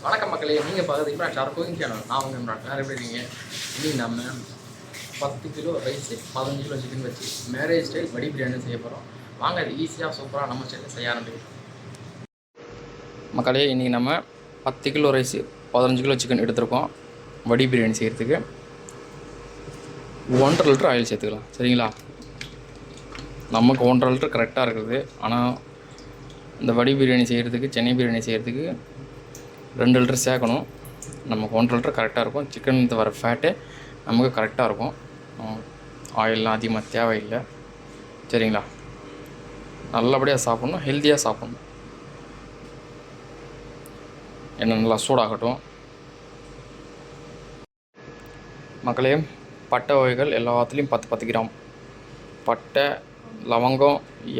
வணக்கம் மக்களே, நீங்கள் பார்க்குறது இப்போ ஷார் குக்கிங் சேனல். நான் உங்கள் இம்ரான். வேறு எப்படி இருக்கீங்க? இன்னைக்கு நம்ம 10 கிலோ ரைஸு 15 கிலோ சிக்கன் வச்சு மேரேஜ் ஸ்டைல் வடி பிரியாணி செய்ய போகிறோம். வாங்க, அது ஈஸியாக சூப்பராக நம்ம ஸ்டைலில் செய்ய ஆரம்பிக்கும். மக்களே, இன்றைக்கி நம்ம 10 கிலோ ரைஸு 15 கிலோ சிக்கன் எடுத்துருக்கோம். வடி பிரியாணி செய்கிறதுக்கு 1.5 லிட்டர் ஆயில் சேர்த்துக்கலாம். சரிங்களா? நமக்கு 1.5 லிட்டர் கரெக்டாக இருக்குது. ஆனால் இந்த வடி பிரியாணி செய்கிறதுக்கு, சென்னை பிரியாணி செய்கிறதுக்கு 2 லிட்டர் சேர்க்கணும். நமக்கு 1.5 லிட்டர் கரெக்டாக இருக்கும். சிக்கன் வர ஃபேட்டு நமக்கு கரெக்டாக இருக்கும். ஆயிலெலாம் அதிகமாக தேவையில்லை. சரிங்களா? நல்லபடியாக சாப்பிட்ணும், ஹெல்த்தியாக சாப்பிட்ணும். எண்ணெய் நல்லா சூடாகட்டும். மக்களே, பட்டை வகைகள் எல்லாத்துலேயும் 10 கிராம் பட்டை, லவங்கம்,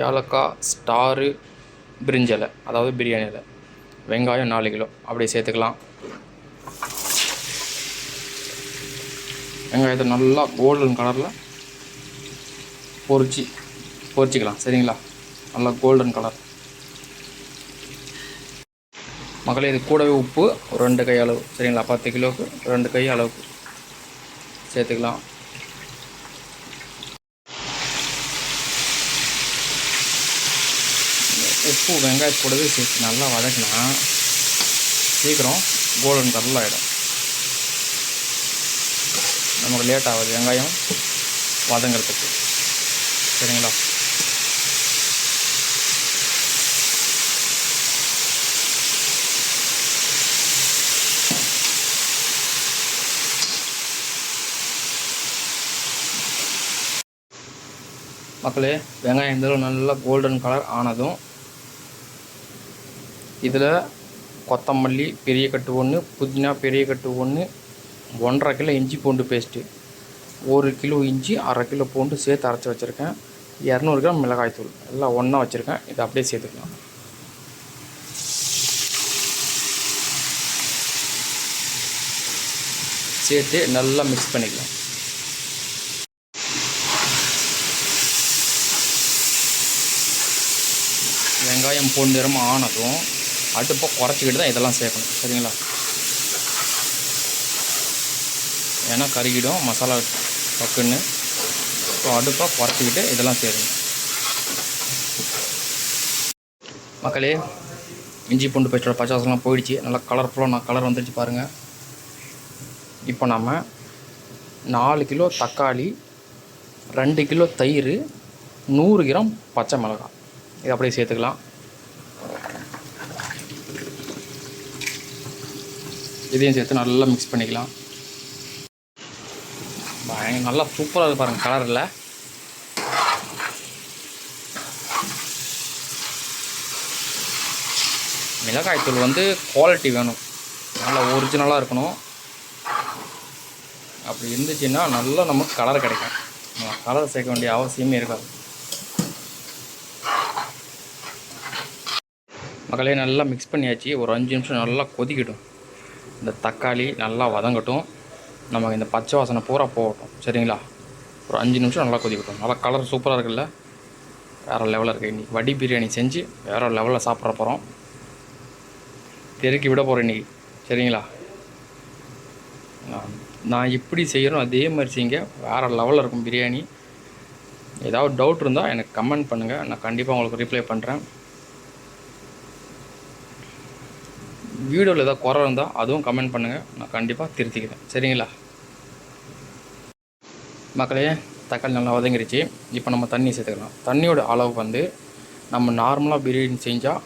ஏலக்காய், ஸ்டாரு, பிரிஞ்சி இலை, அதாவது பிரியாணி இலை, வெங்காயம் 4 கிலோ அப்படியே சேர்த்துக்கலாம். வெங்காயத்தை நல்லா கோல்டன் கலரில் பொரிச்சிக்கலாம். சரிங்களா? நல்லா கோல்டன் கலர். மக்களே, இது கூடவே உப்பு 2 கை அளவு. சரிங்களா? 10 கிலோவுக்கு 2 கை அளவுக்கு சேர்த்துக்கலாம். உப்பு வெங்காயத்தோடவே சேர்த்து நல்லா வதக்கினா சீக்கிரம் கோல்டன் கலரில் ஆகிடும். நமக்கு லேட் ஆகுது வெங்காயம் வதங்கிறதுக்கு. சரிங்களா? மக்களே, வெங்காயம் இந்த நல்லா கோல்டன் கலர் ஆனதும் இதில் கொத்தமல்லி பெரிய கட்டு 1, புதினா பெரிய கட்டு 1, 1.5 கிலோ இஞ்சி பூண்டு பேஸ்ட்டு, 1 கிலோ இஞ்சி, 1/2 கிலோ பூண்டு சேர்த்து அரைச்சி வச்சுருக்கேன். 200 கிராம் மிளகாய்த்தூள் எல்லாம் ஒன்றா வச்சுருக்கேன். இதை அப்படியே சேர்த்துக்கலாம். சேர்த்து நல்லா மிக்ஸ் பண்ணிக்கலாம். வெங்காயம் பூண்டு நிறமாக ஆனதும் அடுப்பை குறைச்சிக்கிட்டு தான் இதெல்லாம் சேர்க்கணும். சரிங்களா? ஏன்னா கருகிடும் மசாலா டக்குன்னு. ஸோ அடுப்பை குறைச்சிக்கிட்டு இதெல்லாம் சேரணும். மக்களே, இஞ்சி பூண்டு பேஸ்டோட பச்சை வாசம்லாம் போயிடுச்சு. நல்லா கலர்ஃபுல்லாக கலர் வந்துடுச்சு பாருங்கள். இப்போ நம்ம 4 கிலோ தக்காளி, 2 கிலோ தயிர், 100 கிராம் பச்சை மிளகாய் இதை அப்படியே சேர்த்துக்கலாம். இதையும் சேர்த்து நல்லா மிக்ஸ் பண்ணிக்கலாம். நல்லா சூப்பராக இருக்குது பாருங்கள் கலரில். மிளகாய்த்தூள் குவாலிட்டி வேணும், நல்லா ஒரிஜினலாக இருக்கணும். அப்படி இருந்துச்சுன்னா நல்லா நமக்கு கலர் கிடைக்கும். கலர் சேர்க்க வேண்டிய அவசியமே இருக்காது. மக்களே, நல்லா மிக்ஸ் பண்ணியாச்சு. ஒரு 5 நிமிஷம் நல்லா கொதிக்கட்டும். இந்த தக்காளி நல்லா வதங்கட்டும். நமக்கு இந்த பச்சை வாசனை பூரா போகட்டும். சரிங்களா? ஒரு 5 நிமிஷம் நல்லா கொதிக்கட்டும். நல்லா கலர் சூப்பராக இருக்குல்ல? வேறு லெவலில் இருக்குது. இன்றைக்கி வடி பிரியாணி செஞ்சு வேறு லெவலில் சாப்பிட்ற போகிறோம். தெருக்கி விட போகிறேன் இன்றைக்கி. சரிங்களா? நான் எப்படி செய்கிறோம் அதே மாதிரி செய்யுங்க. வேறு லெவலில் இருக்கும் பிரியாணி. ஏதாவது டவுட் இருந்தால் எனக்கு கமெண்ட் பண்ணுங்கள். நான் கண்டிப்பாக உங்களுக்கு ரிப்ளை பண்ணுறேன். வீடியோவில் ஏதாவது குறை இருந்தால் அதுவும் கமெண்ட் பண்ணுங்கள். நான் கண்டிப்பாக திருத்திக்கிறேன். சரிங்களா? மக்களே, தக்காளி நல்லா வதங்கிருச்சு. இப்போ நம்ம தண்ணி சேர்த்துக்கலாம். தண்ணியோட அளவு நம்ம நார்மலாக பிரியாணி செஞ்சால்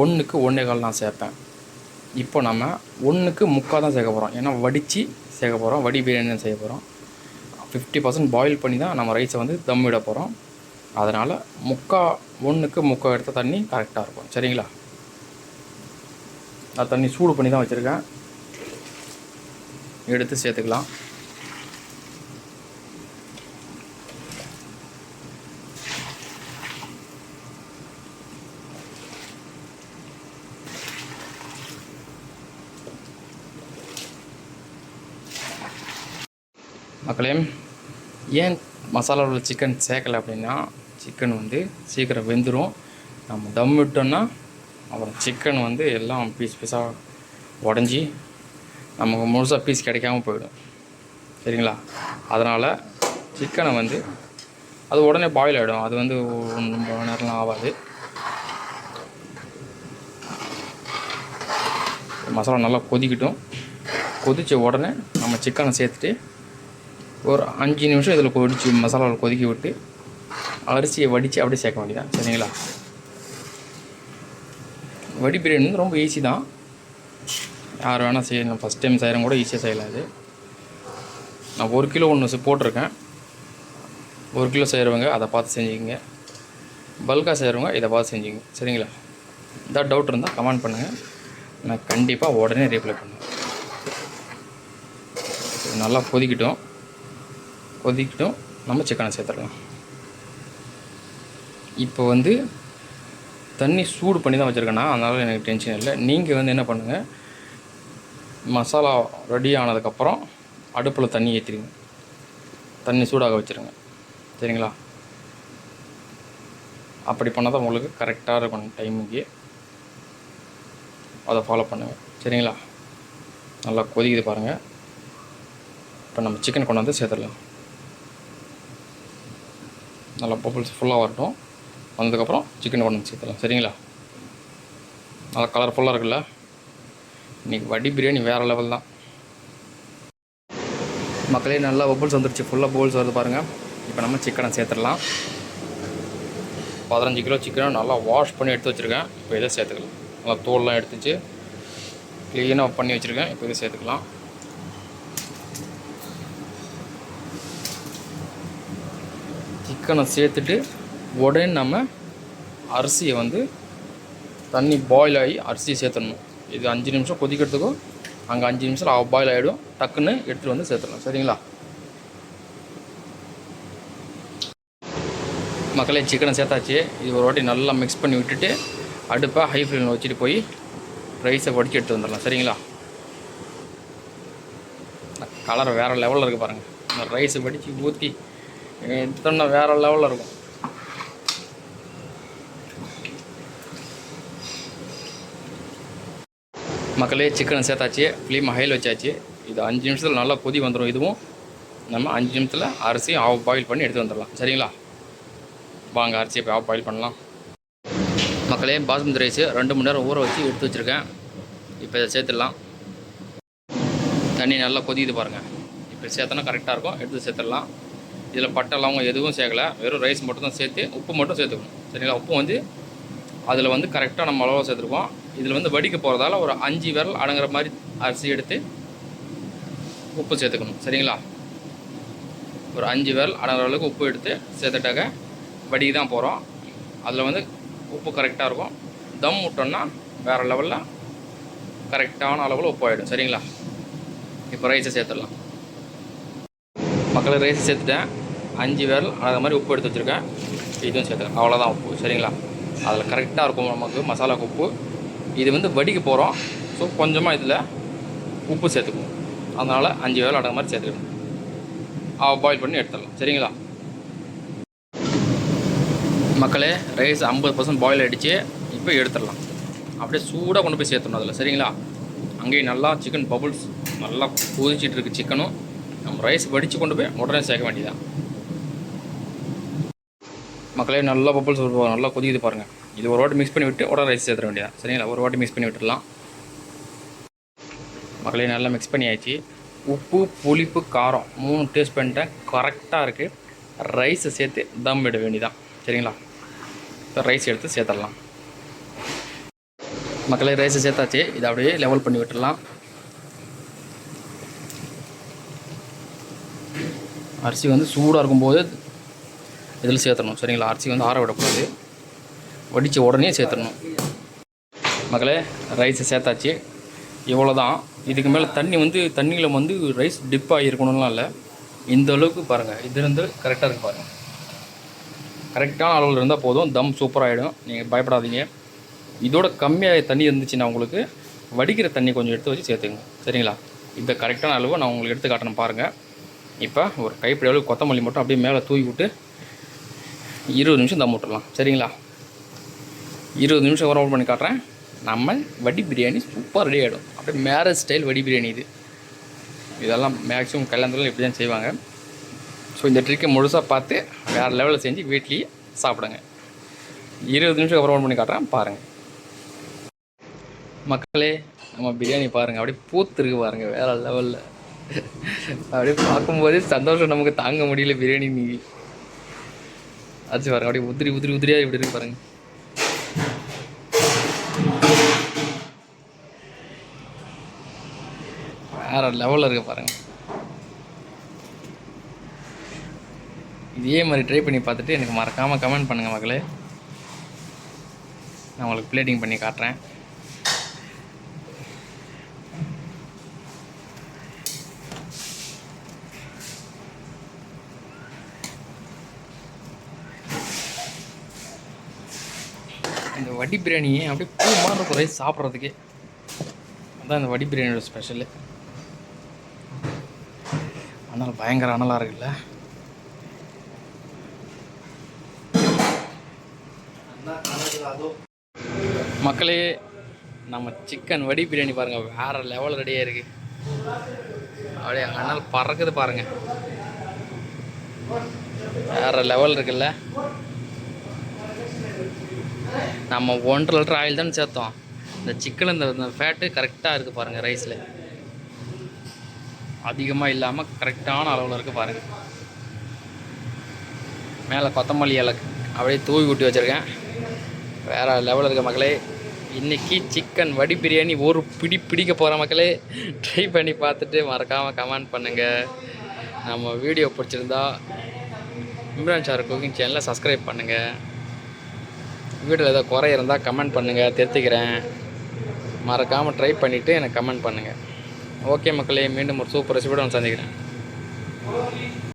1க்கு 1.25 நான் சேர்ப்பேன். இப்போ நம்ம 1க்கு 3/4 தான் சேர்க்க போகிறோம். ஏன்னா வடித்து சேர்க்க போகிறோம். வடி பிரியாணி தான் செய்ய போகிறோம். 50% பாயில் பண்ணி தான் நம்ம ரைஸை தம் விட போகிறோம். அதனால் 1க்கு 3/4 எடுத்த தண்ணி கரெக்டாக இருக்கும். சரிங்களா? நான் தண்ணி சூடு பண்ணி தான் வச்சுருக்கேன். எடுத்து சேர்த்துக்கலாம். மக்களே, ஏன் மசாலாவில் சிக்கன் சேர்க்கலை அப்படின்னா, சிக்கன் சீக்கிரம் வெந்துடும். நம்ம தம் விட்டோம்னா அப்புறம் சிக்கன் எல்லாம் பீஸாக உடஞ்சி நமக்கு முழுசாக பீஸ் கிடைக்காம போயிடும். சரிங்களா? அதனால் சிக்கனை வந்து அது உடனே பாயில் ஆகிடும். அது வந்து ரொம்ப நேரம்லாம் ஆகாது. மசாலா நல்லா கொதிக்கட்டும். கொதித்த உடனே நம்ம சிக்கனை சேர்த்துட்டு ஒரு 5 நிமிஷம் இதில் மசாலாவில் கொதிக்க விட்டு அரிசியை வடித்து அப்படியே சேர்க்க வேண்டியதான். சரிங்களா? வடி பிரியாணி வந்து ரொம்ப ஈஸி தான். யார் வேணால் செய்யணும். ஃபஸ்ட் டைம் செய்கிறவங்க கூட ஈஸியாக செய்யலாம். இது நான் 1 கிலோ ஒன்று போட்டிருக்கேன். 1 கிலோ செய்கிறவங்க அதை பார்த்து செஞ்சுக்கிங்க. பல்காக செய்கிறவங்க இதை பார்த்து செஞ்சுங்க. சரிங்களா? ஏதாவது டவுட் இருந்தால் கமெண்ட் பண்ணுங்கள். நான் கண்டிப்பாக உடனே ரீப்ளை பண்ணுவேன். நல்லா கொதிக்கட்டும். நம்ம சிக்கனை சேர்த்துடலாம். இப்போ வந்து தண்ணி சூடு பண்ணி தான் வச்சுருக்கேன்னா, அதனால் எனக்கு டென்ஷன் இல்லை. நீங்கள் வந்து என்ன பண்ணுங்கள், மசாலா ரெடி ஆனதுக்கப்புறம் அடுப்பில் தண்ணி ஏற்றிடுங்க. தண்ணி சூடாக வச்சுருங்க. சரிங்களா? அப்படி பண்ணால் தான் உங்களுக்கு கரெக்டாக இருக்கும் டைமுக்கு. அதை ஃபாலோ பண்ணுங்கள். சரிங்களா? நல்லா கொதிக்குது பாருங்கள். இப்போ நம்ம சிக்கன் கொண்டு வந்து சேர்த்துடலாம். நல்லா பப்புள்ஸ் ஃபுல்லாக வரட்டும். வந்ததுக்கப்புறம் சிக்கன் கொண்டு வந்து சேர்த்துடலாம். சரிங்களா? நல்லா கலர்ஃபுல்லாக இருக்குல்ல? இன்றைக்கி வடி பிரியாணி வேறு லெவல் தான் மக்களே. நல்லா பப்புள்ஸ் வந்துருச்சு. ஃபுல்லாக பவுல்ஸ் வருது பாருங்கள். இப்போ நம்ம சிக்கனை சேர்த்துடலாம். 15 கிலோ சிக்கனை நல்லா வாஷ் பண்ணி எடுத்து வச்சுருக்கேன். இப்போ இதை சேர்த்துக்கலாம். நல்லா தோல்லாம் எடுத்துச்சு க்ளீனாக பண்ணி வச்சுருக்கேன். இப்போ இதை சேர்த்துக்கலாம். சிக்கனை சேர்த்துட்டு உடனே நம்ம அரிசியை வந்து தண்ணி பாயில் ஆகி அரிசியை சேர்த்துடணும். இது 5 நிமிஷம் கொதிக்கிறதுக்கும் அங்கே 5 நிமிஷம் பாயில் ஆகிடும். டக்குன்னு எடுத்துகிட்டு வந்து சேர்த்துடலாம். சரிங்களா? மக்களே, சிக்கனை சேர்த்தாச்சு. இது ஒரு வாட்டி நல்லா மிக்ஸ் பண்ணி விட்டுட்டு அடுப்பை ஹை ஃப்ளேமில் வச்சுட்டு போய் ரைஸை வடித்து எடுத்து வந்துடலாம். சரிங்களா? கலர் வேறு லெவலில் இருக்குது பாருங்கள். இந்த ரைஸை வடித்து ஊற்றி எடுத்தோன்னா வேறு லெவலில் இருக்கும். மக்களே, சிக்கனை சேர்த்தாச்சு. ஃப்ளேம் ஹையில் வச்சாச்சு. இது 5 நிமிஷத்தில் நல்லா கொதி வந்துடும். இதுவும் நம்ம 5 நிமிஷத்தில் அரிசி ஆஃப் பாயில் பண்ணி எடுத்து வந்துடலாம். சரிங்களா? வாங்க அரிசியை இப்போ ஆஃப் பாயில் பண்ணலாம். மக்களே, பாஸ்மதி ரைஸு 2 மணி நேரம் ஊற வச்சு எடுத்து வச்சுருக்கேன். இப்போ இதை சேர்த்துடலாம். தண்ணி நல்லா கொதிக்குது பாருங்கள். இப்போ சேர்த்தோன்னா கரெக்டாக இருக்கும். எடுத்து சேர்த்துடலாம். இதில் பட்டை லவங்கம் எதுவும் சேர்க்கலை. வெறும் ரைஸ் மட்டும் தான் சேர்த்து உப்பு மட்டும் சேர்த்துக்கணும். சரிங்களா? உப்பு வந்து அதில் வந்து கரெக்டாக நம்ம அளவாக சேர்த்துருக்கோம். இதில் வந்து வடிக்க போகிறதால ஒரு 5 விரல் அடங்குற மாதிரி அரிசி எடுத்து உப்பு சேர்த்துக்கணும். சரிங்களா? ஒரு 5 விரல் அடங்குற அளவுக்கு உப்பு எடுத்து சேர்த்துட்டாக்க வடிக்க தான் போகிறோம். அதில் வந்து உப்பு கரெக்டாக இருக்கும். தம் விட்டோன்னா வேறு லெவலில் கரெக்டான அளவில் உப்பு ஆகிடும். சரிங்களா? இப்போ ரைஸை சேர்த்துடலாம். மக்களை ரைஸை சேர்த்துட்டேன். 5 விரல் அடங்குற மாதிரி உப்பு எடுத்து வச்சுருக்கேன். இதுவும் சேர்த்துக்கேன். அவ்வளோதான் உப்பு. சரிங்களா? அதில் கரெக்டாக இருக்கும் நமக்கு மசாலாவுக்கு உப்பு. இது வந்து வடிக்க போகிறோம். ஸோ கொஞ்சமாக இதில் உப்பு சேர்த்துக்குவோம். அதனால் 5 விரல் அடங்குற மாதிரி சேர்த்துக்கணும். பாயில் பண்ணி எடுத்துடலாம். சரிங்களா? மக்களே, ரைஸ் 50% பாயில் ஆகிடுச்சு. இப்போ எடுத்துடலாம். அப்படியே சூடாக கொண்டு போய் சேர்த்துடணும் அதில். சரிங்களா? அங்கேயும் நல்லா சிக்கன் பபுள்ஸ் நல்லா கொதிச்சிட்டு இருக்குது. சிக்கனும் நம்ம ரைஸ் வடித்து கொண்டு போய் உடனே சேர்க்க வேண்டியதான். மக்களே, நல்லா பப்புள்ஸ் நல்லா கொதிக்குது பாருங்கள். இது ஒரு வாட்டி மிக்ஸ் பண்ணி விட்டு உடனே ரைஸ் சேர்த்துட வேண்டியதான். சரிங்களா? ஒரு வாட்டி மிக்ஸ் பண்ணி விட்டுடலாம். மக்களே, நல்லா மிக்ஸ் பண்ணி ஆயிடுச்சு. உப்பு, புளிப்பு, காரம் 3 டேஸ்ட் பண்ணிட்டேன். கரெக்டாக இருக்குது. ரைஸை சேர்த்து தம் விட வேண்டியதான். சரிங்களா? இப்போ ரைஸ் எடுத்து சேர்த்துடலாம். மக்களே, ரைஸை சேர்த்தாச்சு. இதை அப்படியே லெவல் பண்ணி விட்டுடலாம். அரிசி வந்து சூடாக இருக்கும்போது இதில் சேர்த்துடணும். சரிங்களா? அரிசி வந்து ஆற விடக்கூடாது. வடித்த உடனே சேர்த்துடணும். மக்களே, ரைஸை சேர்த்தாச்சு. இவ்வளோ தான். இதுக்கு மேலே தண்ணியில் வந்து ரைஸ் டிப் ஆகிருக்கணும்லாம் இல்லை. இந்த அளவுக்கு பாருங்கள். இது இருந்து கரெக்டாக இருக்குது பாருங்கள். கரெக்டான அளவில் இருந்தால் போதும். தம் சூப்பராகிடும். நீங்கள் பயப்படாதீங்க. இதோட கம்மியாக தண்ணி இருந்துச்சுன்னா உங்களுக்கு வடிக்கிற தண்ணி கொஞ்சம் எடுத்து வச்சு சேர்த்துங்க. சரிங்களா? இந்த கரெக்டான அளவு நான் உங்களுக்கு எடுத்து காட்டணும் பாருங்கள். இப்போ ஒரு கைப்பிடி அளவு கொத்தமல்லி மட்டும் அப்படியே மேலே தூவி விட்டு 20 நிமிஷம் தம் விட்டுடலாம். சரிங்களா? 20 நிமிஷம் ஓவர் பண்ணி காட்டுறேன். நம்ம வடி பிரியாணி சூப்பர் ரெடி ஆகிடும். அப்படியே மேரேஜ் ஸ்டைல் வடி பிரியாணி இது. இதெல்லாம் மேக்ஸிமம் கல்யாணத்தில் இப்படி தான் செய்வாங்க. ஸோ இந்த ட்ரிக்கை முழுசாக பார்த்து வேறு லெவலில் செஞ்சு வீட்லேயே சாப்பிடுங்க. 20 நிமிஷத்துக்கு அப்புறம் ஓன் பண்ணி காட்டுறேன் பாருங்கள். மக்களே, நம்ம பிரியாணி பாருங்கள், அப்படியே பூத்துருக்கு பாருங்கள் வேறு லெவலில். அப்படியே பார்க்கும்போதே சந்தோஷம் நமக்கு தாங்க முடியல. பிரியாணி நீ அச்சு பாருங்க, அப்படியே உதிரியாக இப்படி இருக்கு பாருங்கள். வேறு லெவலில் இருக்க பாருங்கள். இதே மாதிரி ட்ரை பண்ணி பார்த்துட்டு எனக்கு மறக்காமல் கமெண்ட் பண்ணுங்கள் மக்களே. நான் உங்களுக்கு பிளேட்டிங் பண்ணி காட்டுறேன். இந்த வடி பிரியாணியை அப்படியே பூ மாதிரி குறை சாப்பிட்றதுக்கே. அதுதான் இந்த வடி பிரியாணியோட ஸ்பெஷலு. அனல் பயங்கர அனலாக இருக்குல்ல. மக்களே, நம்ம சிக்கன் வடி பிரியாணி பாருங்கள் வேறு லெவல் ரெடியாக இருக்குது. அப்படியே அனல் பறக்குது பாருங்கள், வேறு லெவல் இருக்குல்ல. நம்ம 1.5 லிட்டர் ஆயில் தானே சேர்த்தோம். இந்த சிக்கன் இந்த ஃபேட்டு கரெக்டாக இருக்குது பாருங்கள். ரைஸில் அதிகமாக இல்லாமல் கரெக்டான அளவில் இருக்குது பாருங்கள். மேலே கொத்தமல்லி இலை அப்படியே தூவி விட்டு வச்சுருக்கேன். வேறு லெவலில் இருக்க மக்களே. இன்றைக்கி சிக்கன் வடி பிரியாணி ஒரு பிடிக்க போகிற மக்களே. ட்ரை பண்ணி பார்த்துட்டு மறக்காமல் கமெண்ட் பண்ணுங்கள். நம்ம வீடியோ பிடிச்சிருந்தா இம்ரான் சார் குக்கிங் சேனலை சப்ஸ்கிரைப் பண்ணுங்கள். வீட்டில் ஏதோ குறை இருந்தால் கமெண்ட் பண்ணுங்கள், திருத்திக்கிறேன். மறக்காமல் ட்ரை பண்ணிவிட்டு எனக்கு கமெண்ட் பண்ணுங்கள். ஓகே மக்களே, மீண்டும் ஒரு சூப்பர் ரெசிபியோட சந்திக்கிறேன்.